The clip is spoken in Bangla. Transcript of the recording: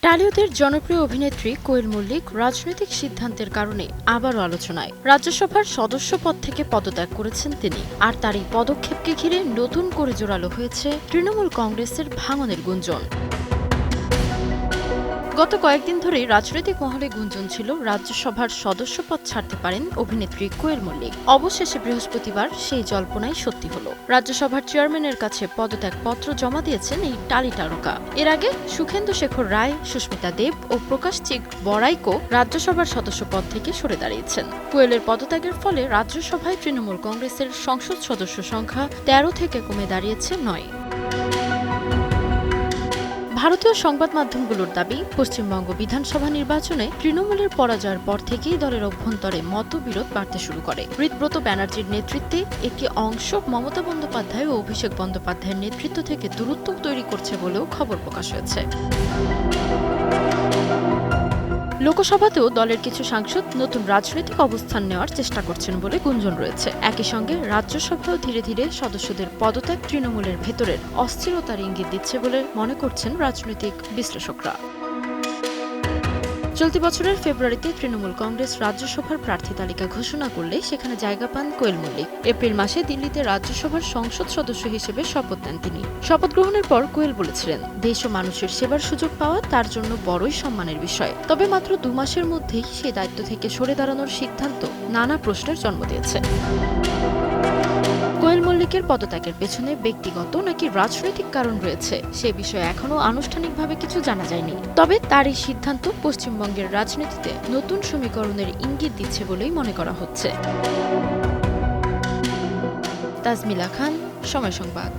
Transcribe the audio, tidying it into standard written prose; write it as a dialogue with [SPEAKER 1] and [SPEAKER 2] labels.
[SPEAKER 1] টালিউডের জনপ্রিয় অভিনেত্রী কোয়েল মল্লিক রাজনৈতিক সিদ্ধান্তের কারণে আবারও আলোচনায়। রাজ্যসভার সদস্য পদ থেকে পদত্যাগ করেছেন তিনি। আর তার এই পদক্ষেপকে ঘিরে নতুন করে জোরালো হয়েছে তৃণমূল কংগ্রেসের ভাঙনের গুঞ্জন। গত কয়েকদিন ধরেই রাজনৈতিক মহলে গুঞ্জন ছিল রাজ্যসভার সদস্যপদ ছাড়তে পারেন অভিনেত্রী কোয়েল মল্লিক। অবশেষে বৃহস্পতিবার সেই জল্পনাই সত্যি হলো। রাজ্যসভার চেয়ারম্যানের কাছে পদত্যাগপত্র জমা দিয়েছেন এই টালি তারকা। এর আগে সুখেন্দু শেখর রায়, সুস্মিতা দেব ও প্রকাশ চিক বড়াইকো রাজ্যসভার সদস্যপদ থেকে সরে দাঁড়িয়েছেন। কোয়েলের পদত্যাগের ফলে রাজ্যসভায় তৃণমূল কংগ্রেসের সংসদ সদস্য সংখ্যা ১৩ থেকে কমে দাঁড়িয়েছে ৯। ভারতীয় সংবাদ মাধ্যমগুলোর দাবি, পশ্চিমবঙ্গ বিধানসভা নির্বাচনে তৃণমূলের পরাজয়ের পর থেকেই দলের অভ্যন্তরে মতবিরোধ বাড়তে শুরু করে। হৃদব্রত ব্যানার্জির নেতৃত্বে একটি অংশ মমতা বন্দ্যোপাধ্যায় ও অভিষেক বন্দ্যোপাধ্যায়ের নেতৃত্ব থেকে দূরত্ব তৈরি করছে বলেও খবর প্রকাশ হয়েছে। লোকসভাতেও দলের কিছু সাংসদ নতুন রাজনৈতিক অবস্থান নেওয়ার চেষ্টা করছেন বলে গুঞ্জন রয়েছে। একই সঙ্গে রাজ্যসভাও ধীরে ধীরে সদস্যদের পদত্যাগ তৃণমূলের ভেতরের অস্থিরতার ইঙ্গিত দিচ্ছে বলে মনে করছেন রাজনৈতিক বিশ্লেষকরা। চলতি বছরের ফেব্রুয়ারিতে তৃণমূল কংগ্রেস রাজ্যসভার প্রার্থী তালিকা ঘোষণা করলে সেখানে জায়গা পান কোয়েল মল্লিক। এপ্রিল মাসে দিল্লিতে রাজ্যসভার সংসদ সদস্য হিসেবে শপথ নেন তিনি। শপথ গ্রহণের পর কোয়েল বলেছিলেন, দেশ ও মানুষের সেবার সুযোগ পাওয়া তার জন্য বড়ই সম্মানের বিষয়। তবে মাত্র ২ মাসের মধ্যেই সে দায়িত্ব থেকে সরে দাঁড়ানোর সিদ্ধান্ত নানা প্রশ্নের জন্ম দিয়েছে। কোয়েল মল্লিকের পদত্যাগের পেছনে ব্যক্তিগত নাকি রাজনৈতিক কারণ রয়েছে সে বিষয়ে এখনও আনুষ্ঠানিকভাবে কিছু জানা যায়নি। তবে তার এই সিদ্ধান্ত পশ্চিমবঙ্গের রাজনীতিতে নতুন সমীকরণের ইঙ্গিত দিচ্ছে বলেই মনে করা হচ্ছে। তাজমিলা খান, সময় সংবাদ।